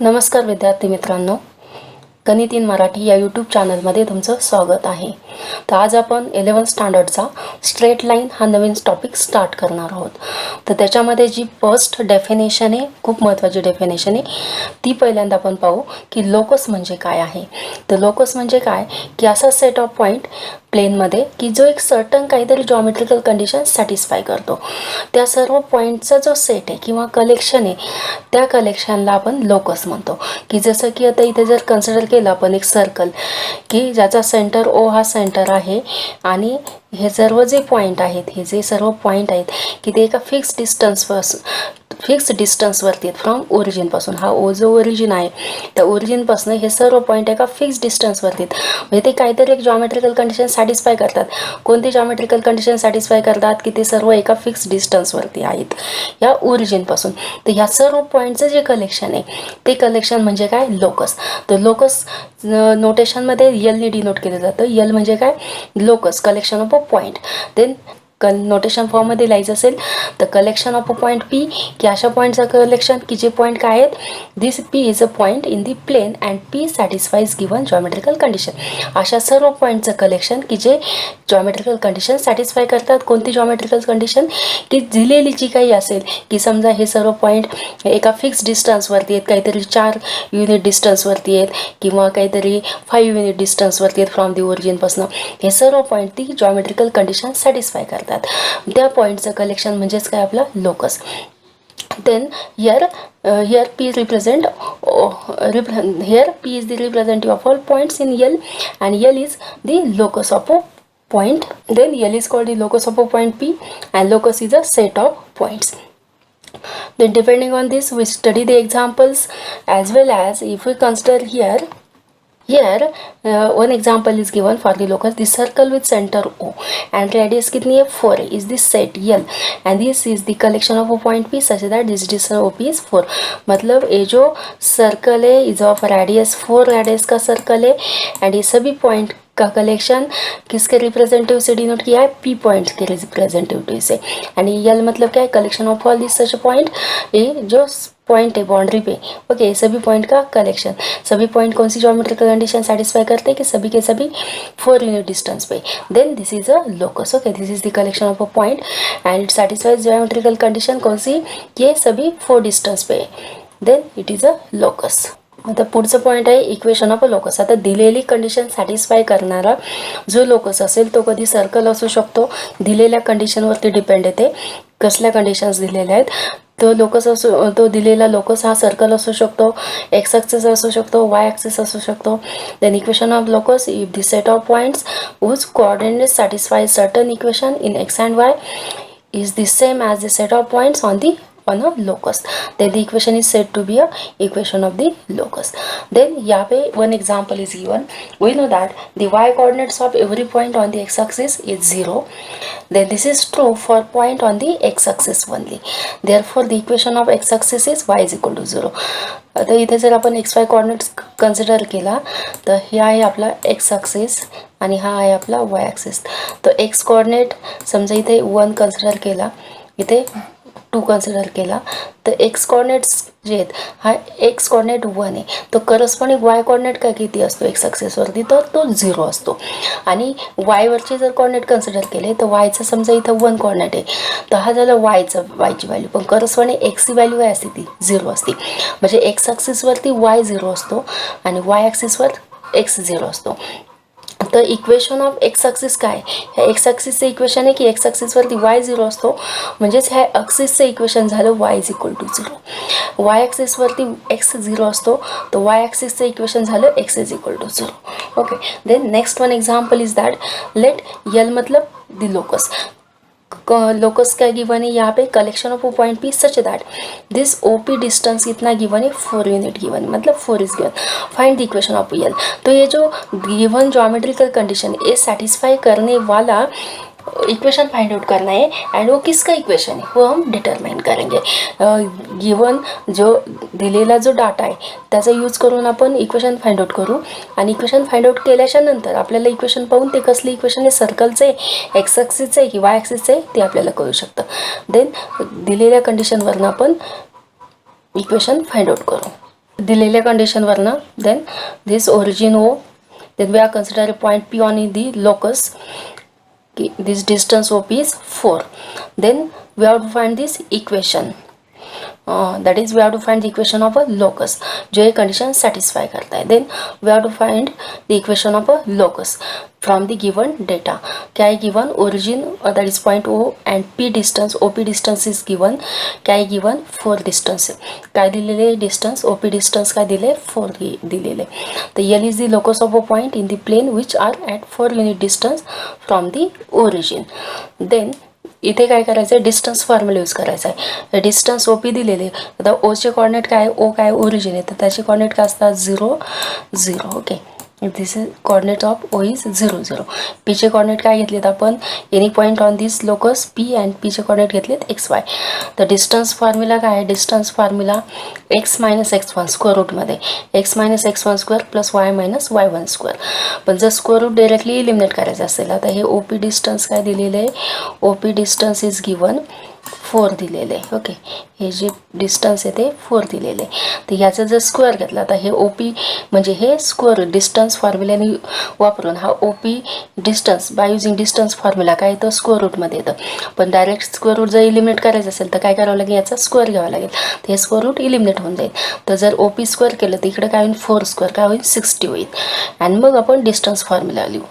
नमस्कार विद्यार्थी मित्रांनो, गणित इन मराठी या यूट्यूब चॅनलमध्ये तुमचं स्वागत आहे. तर आज आपण 11th स्टँडर्डचा स्ट्रेट लाईन हा नवीन टॉपिक स्टार्ट करणार आहोत. तर त्याच्यामध्ये जी फर्स्ट डेफिनेशन आहे, खूप महत्त्वाची डेफिनेशन आहे, ती पहिल्यांदा आपण पाहू की लोकस म्हणजे काय आहे. तर लोकस म्हणजे काय की असा सेट ऑफ पॉईंट प्लेनमध्ये की जो एक सर्टन काहीतरी जॉमेट्रिकल कंडिशन सॅटिस्फाय करतो. त्या सर्व पॉईंटचा जो सेट आहे किंवा कलेक्शन आहे, त्या कलेक्शनला आपण लोकस म्हणतो. की जसं की आता इथे जर कन्सिडर केलं आपण एक सर्कल की ज्याचा सेंटर ओ हा सेंटर आहे आणि हे सर्व जे पॉईंट आहेत, हे जे सर्व पॉईंट आहेत की ते एका फिक्स डिस्टन्सवरती आहेत फ्रॉम ओरिजिनपासून. हा ओ जो ओरिजिन आहे त्या ओरिजिनपासून हे सर्व पॉईंट एका फिक्स डिस्टन्सवरती आहेत. म्हणजे ते काहीतरी एक जॉमेट्रिकल कंडिशन सॅटिस्फाय करतात. कोणती जॉमेट्रिकल कंडिशन सॅटिस्फाय करतात की ते सर्व एका फिक्स डिस्टन्सवरती आहेत या ओरिजिनपासून. तर ह्या सर्व पॉईंटचं जे कलेक्शन आहे ते कलेक्शन म्हणजे काय, लोकस. तर लोकस नोटेशनमध्ये एलने डिनोट केलं जातं. यल म्हणजे काय, locus, collection of a point. Then notation फॉर्ममध्ये लिहायचं असेल तर collection of a point P, की अशा पॉईंटचं कलेक्शन की जे पॉईंट काय आहेत, this P is a point in the plane and P satisfies given geometrical condition. अशा सर्व पॉईंटचं कलेक्शन की जे जॉमेट्रिकल कंडिशन सॅटिस्फाय करतात. कोणती जॉमेट्रिकल कंडिशन की दिलेली जी काही असेल की समजा हे सर्व पॉईंट एका फिक्स डिस्टन्सवरती आहेत, काहीतरी 4 युनिट डिस्टन्सवरती आहेत किंवा काहीतरी 5 युनिट डिस्टन्सवरती आहेत फ्रॉम दी ओरिजिनपासून. हे सर्व पॉईंट ती जॉमेट्रिकल कंडिशन सॅटिस्फाय करतात. त्या पॉईंटचं कलेक्शन म्हणजेच काय, आपला locus. Then here P represent here P is the representative of all points in L, and L is the locus of a point. Then L is called the locus of a point P, and locus is a set of points. Then depending on this we study the examples, as well as if we consider here one example is given for the locus. The circle with center O and radius कितनी है, 4 है, is this set L, and this is the collection of a point P such that this distance OP is 4. मतलब ये जो circle है is of radius 4 radius का circle है, end ये सभी पॉइंट का कलेक्शन किसके रिप्रेजेंटेटिव से डिनोट किया है, पी पॉइंट के रिप्रेजेंटेटिव से. एंड यल मतलब क्या है, collection of all this such point. ये जो पॉइंट है बाउंड्री पे, ओके, सभी पॉइंट का कलेक्शन. सभी पॉइंट कौन सी ज्योमेट्रिकल कंडीशन सैटिस्फाई करते हैं कि सभी के सभी 4 यूनिट डिस्टेंस पे. Then this is a locus. Okay, this is the collection of a point and it satisfies geometrical condition कौन सी, ये सभी 4 डिस्टेंस पे. Then it is a locus. आता पुढचं पॉईंट आहे इक्वेशन ऑफ अ लोकस. आता दिलेली कंडिशन सॅटिस्फाय करणारा जो लोकस असेल तो कधी सर्कल असू शकतो, दिलेल्या कंडिशनवरती डिपेंड येते कसल्या कंडिशन्स दिलेल्या आहेत. तो लोकस असो, तो दिलेला लोकस हा सर्कल असू शकतो, एक्स ॲक्सिस असू शकतो, वाय ॲक्सिस असू शकतो. Then equation of locus if the set of points whose coordinate satisfy certain equation in X and Y is the same as the set of points on a locus, then the equation is said to be a equation of the locus. Then यहाँ पे one example is given. We know that the y coordinates of every point on the x axis is 0. Then this is true for point on the x axis only. Therefore the equation of x axis is y is equal to 0. आता इथे जर आपण x Y coordinates consider केला तर हे आहे आपला x axis आणि हा आहे आपला वाय ॲक्सिस. तर एक्स कॉर्डिनेट समजा इथे 1 कन्सिडर केला, इथे 2 कन्सिडर केला, तर एक्स कॉर्डिनेट्स जे आहेत हा एक्स कॉर्डिनेट 1 आहे. तो करस्पॉन्डिंग वाय कॉर्डिनेट काय किती असतो एक्स ॲक्सिसवरती, तर तो 0 असतो. आणि वायवरचे जर कॉर्डिनेट कन्सिडर केले तर वायचं समजा इथं 1 कॉर्डिनेट आहे, तर हा झाला वायची व्हॅल्यू. पण करस्पॉन्डिंग एक्सची व्हॅल्यू काय असते, ती 0 असते. म्हणजे एक्स ॲक्सिसवरती वाय 0 असतो आणि वाय ॲक्सिसवर एक्स 0 असतो. तर इक्वेशन ऑफ एक्स ॲक्सिस काय, ह्या एक्स ॲक्सिसचं इक्वेशन आहे की एक्स ॲक्सिसवरती वाय 0 असतो, म्हणजेच ह्या ॲक्सिसचं इक्वेशन झालं Y is equal to 0. Y ॲक्सिसवरती एक्स 0 असतो, तर वाय ॲक्सिसचं इक्वेशन झालं X is equal to 0. Okay, then next one example is that let L मतलब द लोकस. लोकस क्या गिवन है यहाँ पे, collection of point P such that this OP distance कितना गिवन है, 4 यूनिट गिवन, मतलब 4 is given. Find the equation of L. तो ये जो गिवन ज्योमेट्रिकल कंडीशन ये सेटिस्फाई करने वाला इक्वेशन फाइंड आउट करना है, एंड वो किसका इक्वेशन है वो हम डिटरमाइन करेंगे. गिवन जो दिलेला जो डाटा आहे त्याचा यूज करून आपण इक्वेशन फाइंड आउट करू, आणि इक्वेशन फाइंड आउट केल्याच्या नंतर आपल्याला इक्वेशन पाहून ते कसले इक्वेशन आहे, सर्कलचं आहे, एक्स ॲक्सिसचं आहे की वाय ॲक्सिसचं आहे ते आपल्याला कळू शकतं. देन दिलेल्या कंडिशनवरनं आपण इक्वेशन फाइंड आउट करू. दिलेल्या कंडिशनवरनं then this origin O, then we are consider a point P on the locus. This distance OP is 4. Then we have to find this equation. That is we have to find the equation of a locus जो ये condition satisfy करता है. Then we have to find the equation of a locus from the given data. क्या है given? origin that is point O and P distance, OP distance is given. क्या है given? 4 distance. काय दिलेले distance, OP distance काय दिले 4 दिलेले. The L is the locus of a point in the plane which are at 4 unit distance from the origin. Then इथे काय करायचं आहे, डिस्टन्स फॉर्म्युला यूज करायचा आहे. डिस्टन्स ओ पी दिलेले, आता ओचे कॉर्डिनेट काय, ओ काय ओरिजिन आहे, तर त्याचे कॉर्डिनेट काय असतात 0 0. Okay, this is coordinate of O is 0 0. पीचे कॉर्डिनेट काय घेतलेत आपण, any point on this locus P and पीचे कॉर्डिनेट घेतलेत एक्स वाय. तर डिस्टन्स फॉर्म्युला काय आहे, distance formula X minus x one square रूटमध्ये x minus x one square plus Y minus Y one square. पण जर स्क्वेअर रूट डायरेक्टली इलिमिनेट करायचं असेल, आता हे ओ पी डिस्टन्स काय दिलेलं आहे, O P distance is given 4 दिलेले. ओके, हे जे डिस्टन्स आहे ते 4 दिलेले. तर ह्याचं जर स्क्वेअर घेतला, आता हे ओ पी म्हणजे हे स्क्वेअर डिस्टन्स फॉर्म्युल्याने वापरून हा O P distance by using distance formula काय येतं, स्क्वेअर रूटमध्ये येतं. पण डायरेक्ट स्क्वेअर रूट जर इलिमिनेट करायचं असेल तर काय करावं लागेल, याचा स्क्वेअर घ्यावा लागेल. तर हे स्क्वेअर रूट इलिमिनेट होऊन जाईल. तर जर ओ पी स्क्वेअर केलं तर इकडे काय होईल, 4 स्क्वेअर काय होईल 60 होईल. आणि मग आपण डिस्टन्स फॉर्म्युला लिहू.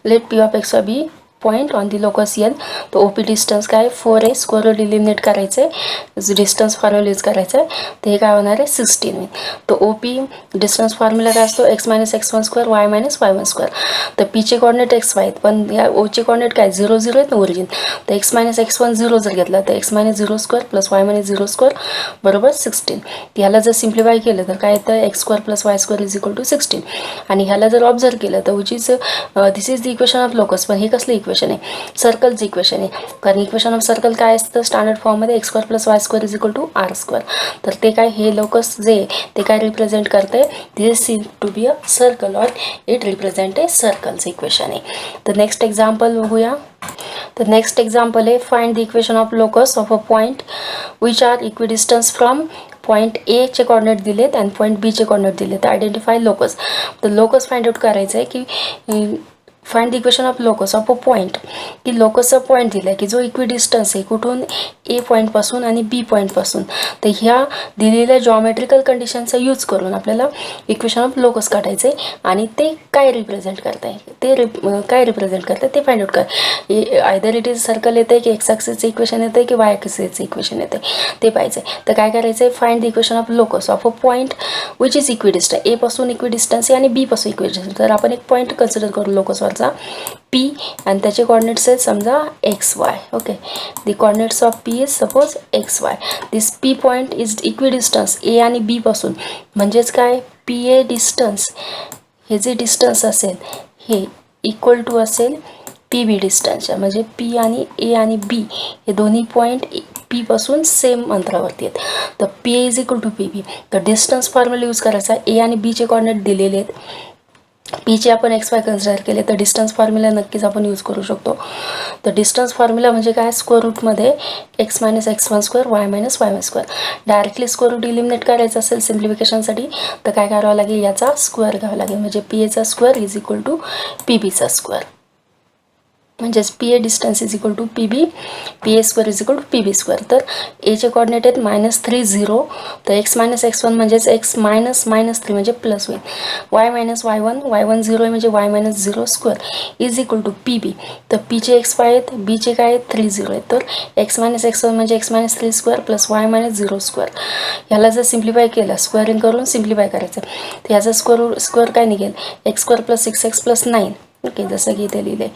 Let P of X be point on the locus L. तर ओ पी डिस्टन्स काय 4 आहे, स्क्वेअर रूट इलिमिनेट करायचं आहे, डिस्टन्स फॉर्म्युला यूज करायचं आहे. तर हे काय होणार आहे 16 होईल. तर ओ पी डिस्टन्स फॉर्म्युला काय असतो, x minus x one square y minus Y one square. तर पीचे कॉर्डिनेट एक्स वाय आहेत, पण या ओचे कॉर्डिनेट काय 0 0 आहेत ना ओरिजिन. तर एक्स मायनस एक्स वन 0 जर घेतला तर X minus 0 square plus Y minus 0 square बरोबर 16. ह्याला जर सिम्प्लिफाय केलं तर काय येतं, X square plus Y square is equal to 16. आणि ह्याला जर ऑब्झर्व केलं तर which is this is the equation of locus. पण हे कसलं इक्वेशन आहे, सर्कलचं इक्वेशन आहे. कारण इक्वेशन ऑफ सर्कल काय असतं स्टँडर्ड फॉर्ममध्ये, X square plus Y square is equal to R square. तर ते काय, हे लोकस जे ते काय रिप्रेझेंट करते, this seem to be a circle or it represent a सर्कलचं इक्वेशन आहे. तर नेक्स्ट एक्झाम्पल बघूया. तर नेक्स्ट एक्झाम्पल आहे, find the equation of locus of a point which are equidistance from point A चे कॉर्डिनेट दिलेत आणि पॉईंट बी चे कॉर्डिनेट दिलेत. Identify locus. तर लोकस फाइंड आउट करायचं आहे की find the equation of locus of a point, की लोकसचा पॉईंट दिला आहे की जो इक्विडिस्टन्स आहे कुठून, ए पॉईंटपासून आणि बी पॉईंटपासून. तर ह्या दिलेल्या जॉमेट्रिकल कंडिशनचा यूज करून आपल्याला इक्वेशन ऑफ लोकस काढायचं आहे. आणि ते काय रिप्रेझेंट करत आहे, ते काय रिप्रेझेंट करतं ते फाइंड आउट कर. आयदर इट इज सर्कल येतं आहे की एक्स ॲक्सिसचं इक्वेशन येतं आहे की वाय ॲक्सिसचं इक्वेशन येतं आहे, ते पाहिजे. तर काय करायचं आहे, find the equation of locus of a point which is equidistance. A पासून इक्विडिस्टन्स आहे आणि बी पासून इक्विडिस्टन्स. तर आपण एक पॉईंट कन्सिडर करू लोकसवरचा पी आणि त्याचे कॉर्डिनेट्स आहेत समजा X Y. Okay, the coordinates of P is suppose X Y. This P point is equidistance A आणि बी पासून, म्हणजेच काय, पी ए डिस्टन्स हे जे डिस्टन्स असेल हे इक्वल टू असेल पी बी डिस्टन्सच्या. म्हणजे पी आणि ए आणि बी हे दोन्ही पॉईंट पी पासून सेम अंतरावरती आहेत. तर P A is equal to P B. तर डिस्टन्स फॉर्म्युला यूज करायचा. ए आणि बीचे कॉर्डिनेट दिलेले आहेत, पीचे आपण एक्स वाय कन्सिडर केले तर डिस्टन्स फॉर्म्युला नक्कीच आपण यूज करू शकतो. तर डिस्टन्स फॉर्म्युला म्हणजे काय, स्क्वेअर रूटमध्ये x minus x one square y minus Y one square. Directly square root eliminate करायचं असेल सिम्प्लिफिकेशनसाठी तर काय करावं लागेल, याचा स्क्वेअर घ्यावा लागेल. म्हणजे पी एचा square is equal to P बीचा स्क्वेअर. म्हणजेच P A distance is equal to P B, P A square is equal to P B square. तर एचे कॉर्डिनेट आहेत -3 0. तर एक्स मायनस एक्स वन म्हणजेच एक्स मायनस -3 म्हणजे plus होईल. Y minus Y one 0 आहे म्हणजे y minus 0 square is equal to P B. तर पीचे एक्स वाय आहेत, बीचे काय आहेत 3 0 आहेत. तर एक्स मायनस एक्स वन म्हणजे x minus 3 square plus Y minus 0 square. ह्याला जर सिम्प्लिफाय केलं, स्क्वेअरिंग करून सिम्प्लिफाय करायचं तर याचा स्क्वेअर काय निघेल, X square plus 6x plus 9. Okay, जसं की इथे लिहिले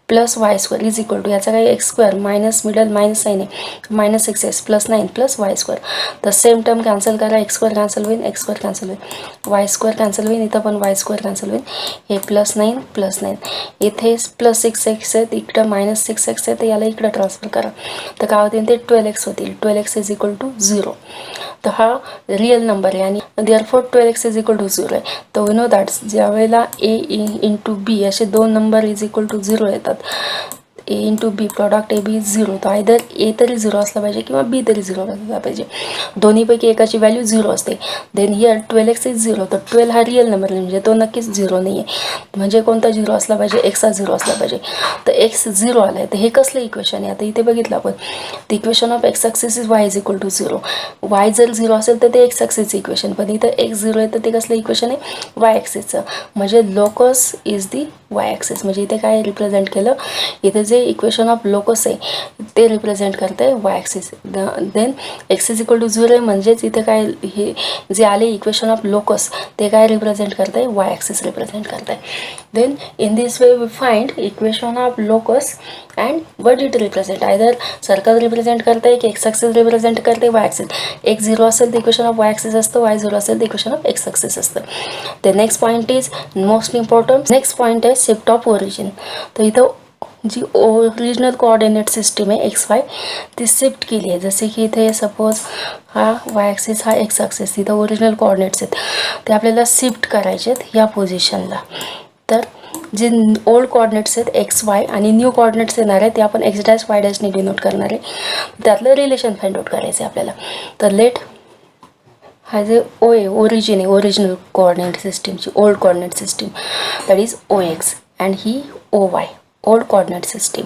plus Y square is equal to याचा काय X square minus middle minus sign आहे -6x plus 9 plus Y square. तर सेम टर्म कॅन्सल करा, एक्स स्क्वेअर कॅन्सल होईल, एक्स स्क्वेअर कॅन्सल होईल, वाय स्क्वेअर कॅन्सल होईल, इथं पण वाय स्क्वेअर कॅन्सल होईल. हे +9 +9 इथे प्लस 6x आहेत, इकडं -6x आहे, तर याला इकडं ट्रान्सफर करा. तर काय होतील ते 12x होतील. 12x is equal to 0. तर हा रिअल नंबर आहे आणि therefore 12x is equal to 0 आहे. तर वी नो दॅट्स ज्या वेळेला ए इंटू बी असे दोन नंबर इज इक्वल टू 0 येतात ए into B, product A B 0, तर आयदर ए तरी 0 असला पाहिजे किंवा बी तरी 0 असला पाहिजे. दोन्हीपैकी एकाची व्हॅल्यू 0 असते. देन हिअर 12x इज 0, तर 12 हा रिअल नंबर म्हणजे तो नक्कीच 0 नाही आहे. म्हणजे कोणता 0 असला पाहिजे, एक्स हा 0 असला पाहिजे. तर एक्स 0 आला आहे, तर हे कसलं इक्वेशन आहे? आता इथे बघितलं आपण, the equation of X axis is Y is equal to 0. Y जर 0 असेल तर ते एक्स ॲक्सिसचं इक्वेशन, पण इथं एक्स 0 आहे तर ते कसलं इक्वेशन आहे? वाय ॲक्सिसचं. म्हणजे locus is the Y axis. म्हणजे इथे काय रिप्रेझेंट केलं? इथे जे इक्वेशन ऑफ लोकस आहे ते रिप्रेझेंट करतं आहे Y axis. Then X is equal to 0 आहे, म्हणजेच इथे काय हे जे आले इक्वेशन ऑफ लोकस ते काय रिप्रेझेंट करतं आहे? वाय ॲक्सिस रिप्रेझेंट करतं आहे. Then in this way we find equation of locus and what it represent. Either circle represent करते की एक्स ॲक्सिस रिप्रेझेंट करते वाय ॲक्सिस. एक्स 0 असेल तर इक्वेशन ऑफ वाय ॲक्सिस असतं, वाय 0 असेल तर इक्वेशन ऑफ एक्स ॲक्सिस असतं. The next point is most important. Next point आहे शिफ्ट ऑफ ओरिजिन. तर इथं जी ओरिजिनल कोऑर्डिनेट सिस्टीम आहे एक्स वाय ती शिफ्ट केली आहे. जसे की इथे सपोज हा वाय ॲक्सिस हा एक्स ॲक्सिस, इथं ओरिजिनल कोऑर्डिनेट्स आहेत ते आपल्याला शिफ्ट करायचे आहेत या पोझिशनला. तर जे ओल्ड कोऑर्डिनेट्स आहेत एक्स वाय आणि न्यू कोऑर्डिनेट्स येणार आहे ते आपण एक्स डॅश वाय डॅशने डिनोट करणार आहे. त्यातलं रिलेशन फाइंड आउट करायचं आहे आपल्याला. तर लेट हा जे ओ आहे ओरिजिन आहे ओरिजिनल कोऑर्डिनेट सिस्टीमची old coordinate system that is O X and ही O Y old coordinate system.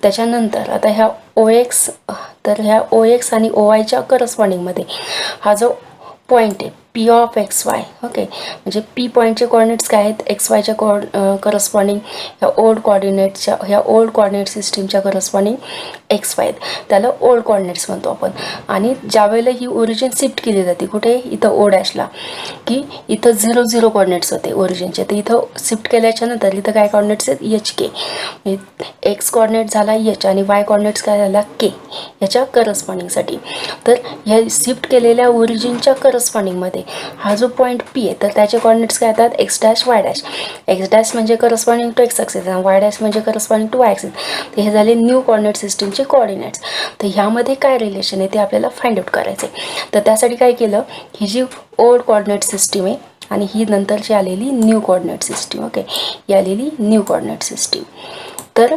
त्याच्यानंतर आता ह्या ओ एक्स, तर ह्या ओ एक्स आणि ओ वायच्या करस्पॉन्डिंगमध्ये हा जो पॉईंट आहे P of x Y, okay, म्हणजे पी पॉईंटचे कोऑर्डिनेट्स काय आहेत? एक्स वायच्या करस्पॉन्डिंग ह्या ओल्ड कोऑर्डिनेटच्या ह्या ओल्ड कोऑर्डिनेट सिस्टीमच्या करस्पॉन्डिंग एक्स वाय आहेत, त्याला ओल्ड कोऑर्डिनेट्स म्हणतो आपण. आणि ज्यावेळेला ही ओरिजिन शिफ्ट केली जाते कुठे? इथं ओ डॅशला, की इथं 0 0 कोऑर्डिनेट्स होते ओरिजिनचे, तर इथं शिफ्ट केल्याच्या नंतर इथं काय कोऑर्डिनेट्स आहेत? एच के. एक्स कोऑर्डिनेट झाला एच आणि वाय कोऑर्डिनेट्स काय झाला? के, याच्या करस्पॉन्डिंगसाठी. तर ह्या शिफ्ट केलेल्या ओरिजिनच्या करस्पॉन्डिंगमध्ये हा जो पॉईंट पी आहे तर त्याचे कोऑर्डिनेट्स काय येतात? X dash y dash. X dash म्हणजे करस्पॉन्डिंग टू एक्स ॲक्सिस आणि वाय डॅश म्हणजे करस्पॉन्डिंग टू वाय ॲक्सिस. तर हे झाले न्यू कोऑर्डिनेट सिस्टीमचे कोऑर्डिनेट्स. तर ह्यामध्ये काय रिलेशन आहे ते आपल्याला फाइंड आउट करायचं आहे. तर त्यासाठी काय केलं? ही जी ओल्ड कोऑर्डिनेट सिस्टीम आहे आणि ही नंतरची आलेली न्यू कोऑर्डिनेट सिस्टीम, ओके, ही आलेली न्यू कोऑर्डिनेट सिस्टीम. तर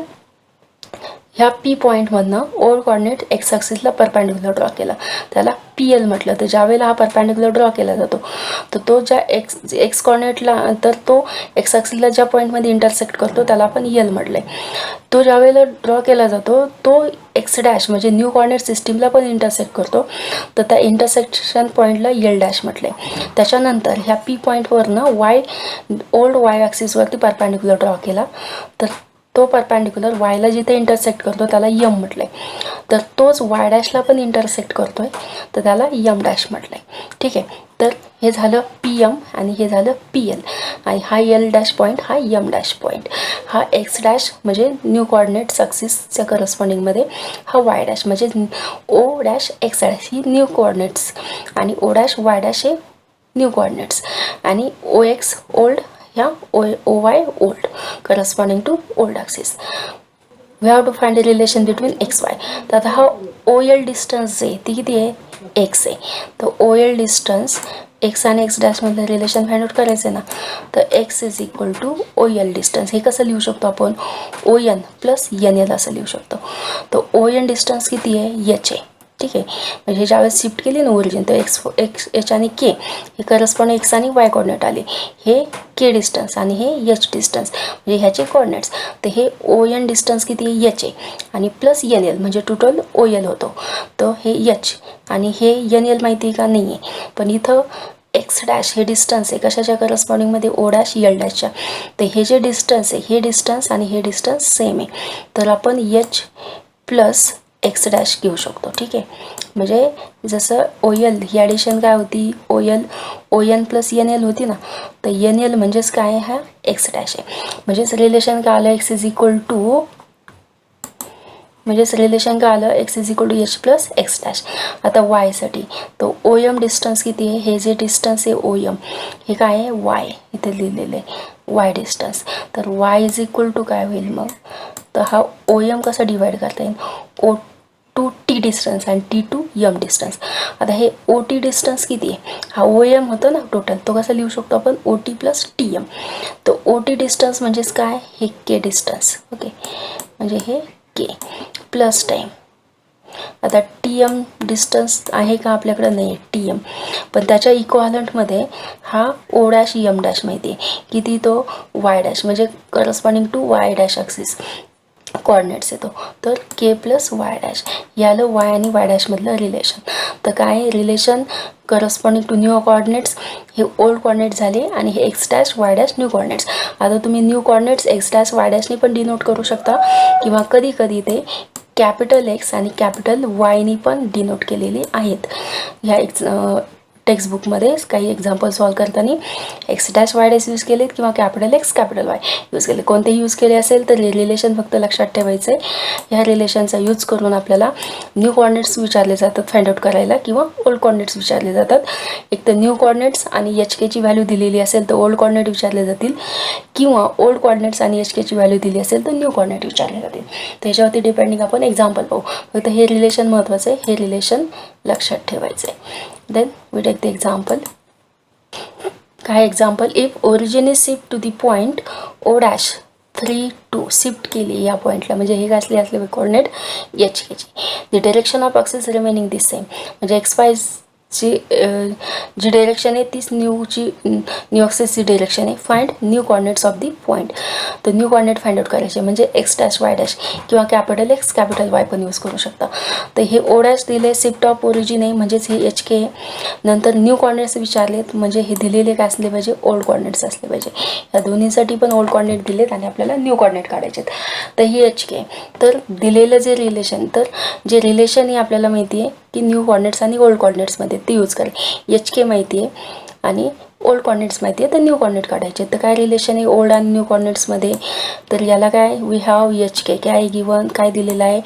ह्या पी पॉईंटमधनं ओल्ड कोऑर्डिनेट एक्स ॲक्सिसला परपॅन्डिक्युलर ड्रॉ केला, त्याला पी एल म्हटलं. तर ज्यावेळेला हा परपॅन्डिक्युलर ड्रॉ केला जातो तर तो ज्या एक्स कोऑर्डिनेटला, तर तो एक्स ॲक्सिसला ज्या पॉईंटमध्ये इंटरसेक्ट करतो त्याला आपण यल म्हटलं आहे. तो ज्यावेळेला ड्रॉ केला जातो तो एक्स डॅश म्हणजे न्यू कोऑर्डिनेट सिस्टीमला पण इंटरसेक्ट करतो, तर त्या इंटरसेक्शन पॉईंटला यल डॅश म्हटलं आहे. त्याच्यानंतर ह्या पी पॉईंटवरनं ओल्ड वाय ॲक्सिसवरती परपॅन्डिक्युलर ड्रॉ केला, तर तो परपॅन्डिक्युलर वायला जिथे इंटरसेक्ट करतो त्याला यम म्हटलं आहे. तर तोच वाय डॅशला पण इंटरसेक्ट करतो आहे तर त्याला यम डॅश म्हटलं आहे. ठीक आहे, तर हे झालं पी एम आणि हे झालं पी एल. आणि हा यल डॅश पॉईंट हा यम डॅश पॉईंट, हा एक्स डॅश म्हणजे न्यू कोऑर्डिनेट ॲक्सिसच्या करस्पॉन्डिंगमध्ये हा वाय डॅश म्हणजे ओ डॅश एक्स डॅश ही न्यू कोऑर्डिनेट्स आणि ओ डॅश वाय डॅश हे न्यू कोऑर्डिनेट्स आणि ओ एक्स ओल्ड ह्या O Y old corresponding to old axis. We have to find a relation between x Y. तर आता हा ओ L distance आहे ती किती आहे? एक्स आहे. तर ओ एल डिस्टन्स एक्स आणि एक्स डॅशमधलं रिलेशन फाइंड आउट करायचं आहे ना, तर x is equal to O L distance. हे कसं लिहू शकतो आपण? O N plus N L असं लिहू शकतो. तर ओ एन डिस्टन्स किती आहे? एच आहे. ठीक आहे, म्हणजे ज्यावेळेस शिफ्ट केली ना ओरिजिन तर एक्स एच आणि के हे करस्पॉन्ड एक्स आणि वाय कोऑर्डिनेट आले, हे के डिस्टन्स आणि हे एच डिस्टन्स म्हणजे ह्याचे कोऑर्डिनेट्स. तर हे ओ एन डिस्टन्स किती आहे? एच आहे आणि प्लस एन एल म्हणजे टोटल ओ एल होतो. तर हे एच आणि हे एन एल माहिती आहे का? नाही आहे, पण इथं एक्स डॅश हे डिस्टन्स आहे कशाच्या करस्पॉन्डिंगमध्ये? ओ डॅश यल डॅशच्या. तर हे जे डिस्टन्स आहे हे डिस्टन्स आणि हे डिस्टन्स सेम आहे, तर आपण एच प्लस एक्स डॅश घेऊ शकतो. ठीक आहे, म्हणजे जसं ओ एल ही ॲडिशन काय होती? O N plus N L होती ना, तर एन एल म्हणजेच काय? हा एक्स डॅश आहे. म्हणजेच रिलेशन काय आलं? एक्स इज इक्वल टू म्हणजेच रिलेशन काय आलं? X is equal to h plus x dash. आता वायसाठी तर ओ एम डिस्टन्स किती आहे? हे जे डिस्टन्स आहे ओ एम हे काय आहे? वाय, इथे लिहिलेलं आहे वाय डिस्टन्स. तर वाय इज इक्वल टू काय होईल मग? तर हा ओ एम कसा डिवाईड करता येईल? O to T T distance आणि टी टू एम डिस्टन्स. आता हे ओ टी डिस्टन्स किती आहे, हा ओ एम होतो ना टोटल, तो कसा लिहू शकतो आपण O T plus T M. तर ओ टी डिस्टन्स म्हणजेच काय, हे के डिस्टन्स. ओके, म्हणजे हे के प्लस टाईम. आता टी एम डिस्टन्स आहे का आपल्याकडं, नाही टी एम, पण त्याच्या इक्वालंटमध्ये हा ओ डॅश एम डॅश माहिती आहे किती, तो वाय डॅश म्हणजे corresponding to y dash axis coordinates येतो. तर के प्लस वाय डॅश याला वाय आणि वाय डॅशमधलं रिलेशन. तर काय relation corresponding to new coordinates, हे ओल्ड कोऑर्डिनेट्स झाले आणि हे x dash y dash new coordinates. आता तुम्ही new coordinates x dash y डॅशने पण डिनोट करू शकता किंवा कधी कधी ते कॅपिटल एक्स आणि कॅपिटल वायनी पण डिनोट केलेली आहेत. ह्या टेक्स्टबुकमध्ये काही एक्झाम्पल सॉल्व करताना x dash y dash use केलेत किंवा capital x capital Y use केले. कोणतेही यूज केले असेल तर रिलेशन फक्त लक्षात ठेवायचं आहे. ह्या रिलेशनचा यूज करून आपल्याला न्यू कॉर्डिनेट्स विचारले जातात फाइंड आउट करायला किंवा ओल्ड कॉर्डिनेट्स विचारले जातात. एक तर न्यू कॉर्डिनेट्स आणि एच केची व्हॅल्यू दिलेली असेल तर ओल्ड कॉर्डिनेट विचारले जातील किंवा ओल्ड कॉर्डिनेट्स आणि एच केची व्हॅल्यू दिली असेल तर न्यू कॉर्डिनेट विचारले जातील. त्याच्यावरती डिपेंडिंग आपण एक्झाम्पल पाहू. फक्त हे रिलेशन महत्त्वाचं आहे, हे रिलेशन लक्षात ठेवायचं आहे. Then we take the example. काय example, if origin is shift to the point O dash 3 2 shift केली या पॉईंटला, म्हणजे हे असले कोऑर्डिनेट एच केची. The direction of axis remaining the same, म्हणजे एक्स वाय जी डायरेक्शन आहे तीच न्यू ॲक्सिसची डायरेक्शन आहे. Find new coordinates of the point. तर न्यू कॉर्डिनेट फाइंड आउट करायचे म्हणजे एक्स डॅश वाय डॅश किंवा कॅपिटल एक्स कॅपिटल वाय पण यूज करू शकता. तर हे ओ डॅश दिले शिफ्ट ऑफ ओरिजिन आहे म्हणजेच हे एच के. नंतर न्यू कॉर्डिनेट्स विचारलेत म्हणजे हे दिलेले काय असले पाहिजे, ओल्ड कॉर्डिनेट्स असले पाहिजे. या दोन्हीसाठी पण ओल्ड कॉर्डिनेट दिलेत आणि आपल्याला न्यू कॉर्डिनेट काढायचे. तर ही एच के. तर दिलेलं जे रिलेशन, तर जे रिलेशन हे आपल्याला माहिती आहे की न्यू कॉर्डिनेट्स आणि ओल्ड कॉर्डिनेट्समध्ये ते यूज करेल. एच के माहिती आहे आणि ओल्ड कॉर्डिनेट्स माहिती आहे तर न्यू कॉर्डिनेट काढायचे. तर काय रिलेशन आहे ओल्ड आणि न्यू कॉर्डिनेट्समध्ये, तर याला काय वी हॅव एच के काय गिवन काय दिलेलं आहे,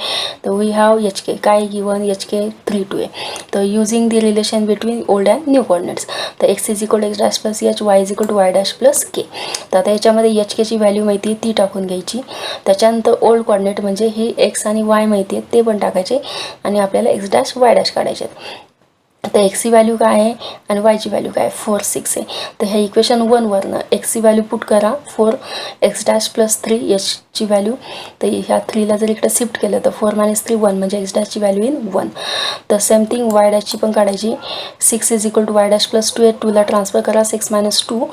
तर वी हॅव एच के काय गिवन एच के 3 2 आहे. तर using the relation between old and new coordinates, तर x is equal x dash plus h y is equal to y dash plus k. तर आता याच्यामध्ये एच केची व्हॅल्यू माहिती आहे ती टाकून घ्यायची. त्याच्यानंतर ओल्ड कॉर्डिनेट म्हणजे हे एक्स आणि वाय माहिती आहे ते पण टाकायचे आणि आपल्याला एक्स डॅश वाय डॅश काढायचे. आता एक्सची व्हॅल्यू काय आहे आणि वायची व्हॅल्यू काय 4 6 आहे. तर ह्या इक्वेशन 1 वरनं एक्सची व्हॅल्यू पुट करा 4 एक्स डॅश प्लस 3 एचची व्हॅल्यू. तर ह्या 3ला जर इकडे शिफ्ट केलं तर 4 - 3 1 म्हणजे एक्स डॅशची व्हॅल्यू इन 1. तर सेम थिंग वाय डॅशची पण काढायची. 6 is equal to y dash plus 2 आहे. 2ला ट्रान्सफर करा 6 - 2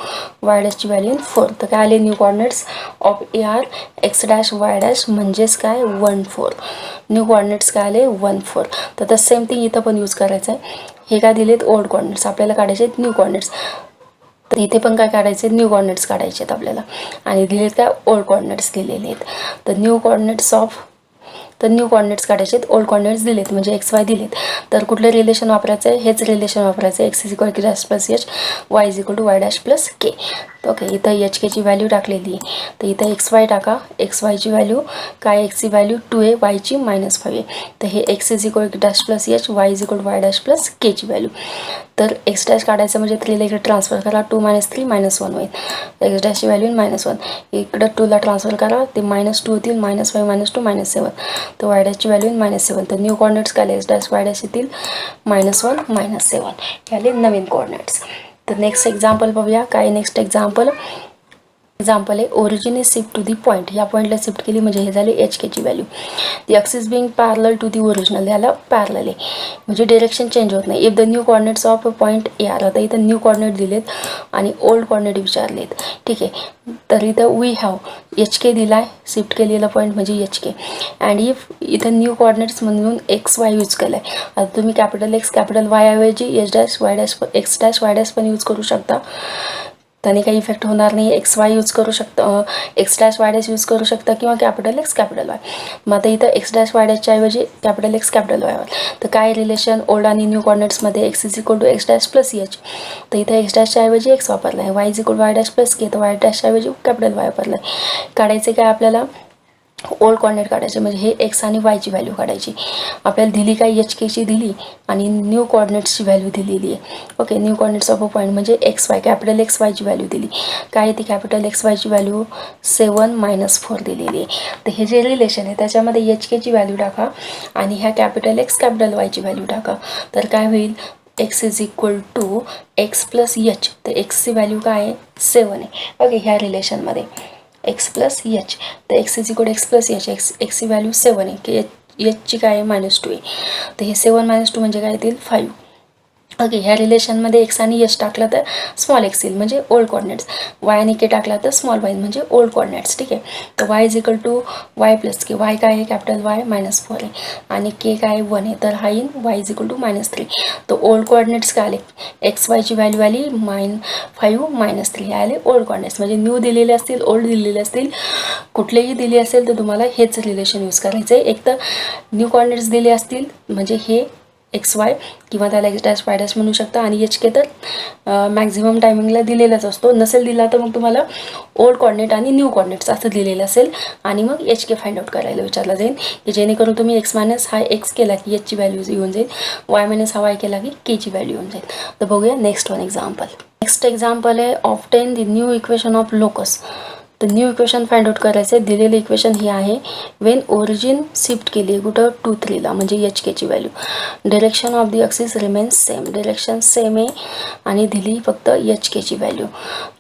वाय डॅशची व्हॅल्यू इन 4. तर काय आले new coordinates of A R x dash y dash म्हणजेच काय 1 4. न्यू कॉर्डिनेट्स काय आले 1 4. तर सेम थिंग इथं पण यूज करायचं आहे. हे काय दिलेत ओल्ड कॉर्डिनेट्स, आपल्याला काढायचे आहेत न्यू कॉर्डिनेट्स. तर इथे पण काय काढायचे न्यू कॉर्डिनेट्स काढायचे आहेत आपल्याला आणि दिलेत काय ओल्ड कॉर्डिनेट्स दिलेले आहेत. तर न्यू कॉर्डिनेट्स काढायचे आहेत, ओल्ड कॉर्डिनेट्स दिलेत म्हणजे एक्स वाय दिलेत. तर कुठलं रिलेशन वापरायचं आहे, हेच रिलेशन वापरायचं आहे. X is equal to dash plus h y is equal to y dash plus k. Okay, इथं एच केची व्हॅल्यू टाकलेली आहे. तर इथं एक्स वाय टाका. एक्स वायची व्हॅल्यू काय, एक्सची व्हॅल्यू 2 आहे, वायची -5 आहे. तर हे x is equal to dash plus h y is equal to y dash plus केची व्हॅल्यू. तर एक्स डॅश काढायचं म्हणजे 3ला इकडे ट्रान्सफर करा 2 - 3 -1 होईल. एक्स डॅशची व्हॅल्यू -1 इकडं 2ला ट्रान्सफर करा ते -2 होतील -5 -2 -7. तर वाय डॅशची व्हॅल्यू इन -7. तर न्यू कॉर्डिनेट्स काय एक्स डॅश वाय डॅश येतील -1 -7 याले नवीन कॉर्डिनेट्स. तर नेक्स्ट एक्झाम्पल बघूया. काय नेक्स्ट एक्झाम्पल आहे origin is shift to the point. या पॉईंटला शिफ्ट केली म्हणजे हे झाले एच केची value. The axis being parallel to the original, याला पॅरलल आहे म्हणजे डायरेक्शन चेंज होत नाही. If the new coordinates of point A R, आता इथं न्यू कॉर्डिनेट दिलेत आणि ओल्ड कॉर्डिनेट विचारलेत. ठीक आहे, तर इथं वी हॅव एच के दिला आहे शिफ्ट केलेला पॉईंट म्हणजे एच के. अँड इफ इथं न्यू कॉर्डिनेट्स म्हणून एक्स वाय यूज केला आहे. आता तुम्ही कॅपिटल एक्स कॅपिटल वाय ऐवजी H dash y dash x dash y dash पण यूज करू शकता, त्याने काही इफेक्ट होणार नाही. एक्स वाय यूज करू शकता, x dash y dash use करू शकता किंवा कॅपिटल एक्स कॅपिटल वाय. मग आता इथं एक्स डॅश वाय डॅशच्या ऐवजी कॅपिटल एक्स कॅपिटल वाय. तर काय रिलेशन ओल्ड आणि न्यू कॉर्डिनेट्समध्ये x is equal to x dash plus h. तर इथं एक्स डॅशच्या ऐवजी एक्स वापरला आहे. Y is equal y dash plus k, तर वाय डॅशच्या ऐवजी कॅपिटल वाय वापरला आहे. काढायचे काय आपल्याला ओल्ड कॉर्डिनेट काढायचे, म्हणजे हे एक्स आणि वायची व्हॅल्यू काढायची. आपल्याला दिली काय, एच केची दिली आणि न्यू कॉर्डिनेट्सची व्हॅल्यू दिलेली आहे. Okay, new coordinates of a point म्हणजे एक्स वाय, कॅपिटल एक्स वायची व्हॅल्यू दिली. काय ती कॅपिटल एक्स वायची व्हॅल्यू 7-4 दिलेली आहे. तर हे जे रिलेशन आहे त्याच्यामध्ये एच केची व्हॅल्यू टाका आणि ह्या कॅपिटल एक्स कॅपिटल वायची व्हॅल्यू टाका. तर काय होईल, x is equal to x plus h. तर एक्सची व्हॅल्यू काय आहे, 7 आहे. ओके, ह्या रिलेशनमध्ये एक्स प्लस एच, तर x is equal x plus h, एक्सची व्हॅल्यू 7 आहे की एचची काय आहे -2 आहे. तर हे 7 - 2 म्हणजे काय येतील 5. ओके, ह्या रिलेशनमध्ये एक्स आणि एच टाकला तर स्मॉल एक्स येईल म्हणजे ओल्ड कॉर्डिनेट्स, वाय आणि के टाकला तर स्मॉल वाय म्हणजे ओल्ड कॉर्डिनेट्स. ठीक आहे, तर y is equal to y plus k. Y काय आहे, कॅपिटल वाय -4 आहे आणि के काय 1 आहे, तर हा येईल वाय इज इक्वल टू -3. तर ओल्ड कॉर्डिनेट्स काय आले, एक्स वायची व्हॅल्यू आली -5 -3, हे आले ओल्ड कॉर्डिनेट्स. म्हणजे न्यू दिलेले असतील, ओल्ड दिलेले असतील, कुठलेही दिले असेल तर तुम्हाला हेच रिलेशन यूज करायचं आहे. एक तर न्यू कॉर्डिनेट्स दिले असतील म्हणजे हे एक्स वाय किंवा त्याला एक्स डॅश वाय डॅश म्हणू शकता, आणि एच के तर मॅक्झिमम टायमिंगला दिलेलाच असतो. नसेल दिला तर मग तुम्हाला ओल्ड कॉर्डिनेट आणि न्यू कॉर्डिनेट्स असं दिलेलं असेल आणि मग एच के फाइंड आउट करायला विचारला जाईल, की जेणेकरून तुम्ही एक्स मायनस हा एक्स केला की एचची व्हॅल्यू येऊन जाईल, वाय मायनस हा वाय केला की केची व्हॅल्यू येऊन जाईल. तर बघूया next one example. Next example आहे obtain the new equation of locus. तर न्यू इक्वेशन फाइंड आउट करायचं आहे. दिलेलं इक्वेशन ही आहे, वेन ओरिजिन शिफ्ट केली कुठं 2-3ला म्हणजे एच केची value, direction of the axis remains same, direction same आहे आणि दिली फक्त एच केची व्हॅल्यू.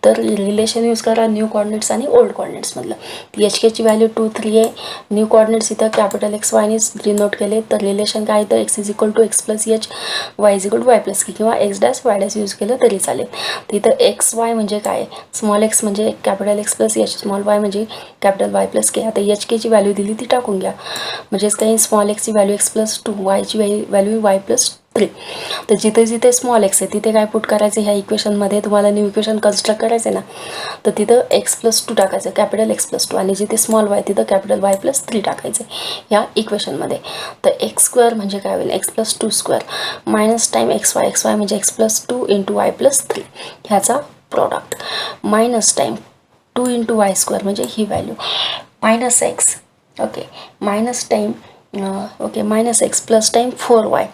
तर रिलेशन यूज करा न्यू कॉर्डिनेट्स आणि ओल्ड कॉर्डिनेट्समधलं. एच केची व्हॅल्यू 2-3 आहे, न्यू कॉर्डिनेट्स इथं कॅपिटल एक्स वायने डिनोट केले. तर रिलेशन काय तर x is equal to x plus h, y is equal to y plus k किंवा x dash y dash use केलं तरी चालेल. तिथं एक्स वाय म्हणजे काय, स्मॉल एक्स म्हणजे capital x plus H, small y म्हणजे कॅपिटल वाय प्लस के. आता एच केची व्हॅल्यू दिली ती टाकून घ्या, म्हणजेच काही स्मॉल एक्सची व्हॅल्यू एक्स प्लस 2, वायची व्हॅल्यू वाय प्लस 3. तर जिथे जिथे स्मॉल एक्स आहे तिथे काय पुट करायचं, ह्या इक्वेशनमध्ये तुम्हाला न्यू इक्वेशन कन्स्ट्रक्ट करायचं आहे ना, तर तिथं एक्स प्लस 2 टाकायचं, कॅपिटल एक्स प्लस 2, आणि जिथे स्मॉल वाय तिथं कॅपिटल वाय प्लस 3 टाकायचं ह्या इक्वेशनमध्ये. तर एक्स स्क्वेअर म्हणजे काय होईल, x plus 2 square minus time x y म्हणजे x plus 2 into y plus 3 ह्याचा product, minus time 2 into y square म्हणजे ही value, minus x, okay, minus time okay minus x plus time 4y,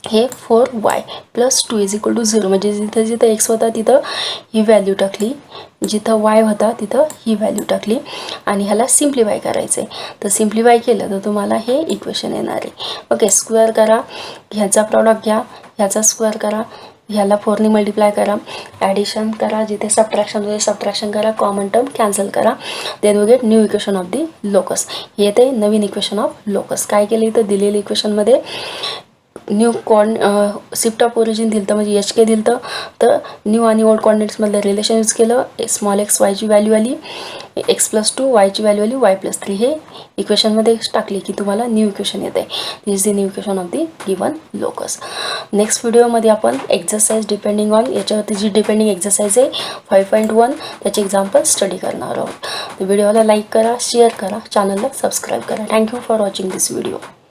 हे 4y plus 2 is equal to 0, म्हणजे जिथं जिथं x होता तिथं ही व्हॅल्यू टाकली, जिथं वाय होता तिथं ही व्हॅल्यू टाकली आणि ह्याला सिम्प्लिफाय करायचं आहे. तर सिम्प्लिफाय केलं तर तुम्हाला हे इक्वेशन येणार आहे. ओके, स्क्वेअर करा, ह्याचा प्रॉडक्ट घ्या, ह्याचा स्क्वेअर करा, ह्याला 4ने मल्टिप्लाय करा, ॲडिशन करा, जिथे सबट्रॅक्शन करा, कॉमन टर्म कॅन्सल करा, then we get new equation of the locus. येते नवीन इक्वेशन ऑफ लोकस. काय केलं इथं दिलेलं इक्वेशनमध्ये न्यू शिफ्ट ऑफ ओरिजिन दिलं म्हणजे एच के दिलं, तर न्यू आणि ओल्ड कॉर्डिनेट्समधलं रिलेशन यूज केलं, स्मॉल एक्स वायची व्हॅल्यू आली, एक्स प्लस 2, वायची व्हॅल्यू आली वाय प्लस 3, हे इक्वेशनमध्ये टाकली की तुम्हाला न्यू इक्वेशन येते. This is the new equation of the given locus. Next व्हिडिओमध्ये आपण एक्झरसाइज डिपेंडिंग ऑन, याच्यावरती जी डिपेंडिंग एक्झरसाइज आहे 5.1 त्याचे एक्झाम्पल स्टडी करणार आहोत. तर व्हिडिओला लाईक करा, शेअर करा, चॅनलला सबस्क्राईब करा. Thank you for watching this video.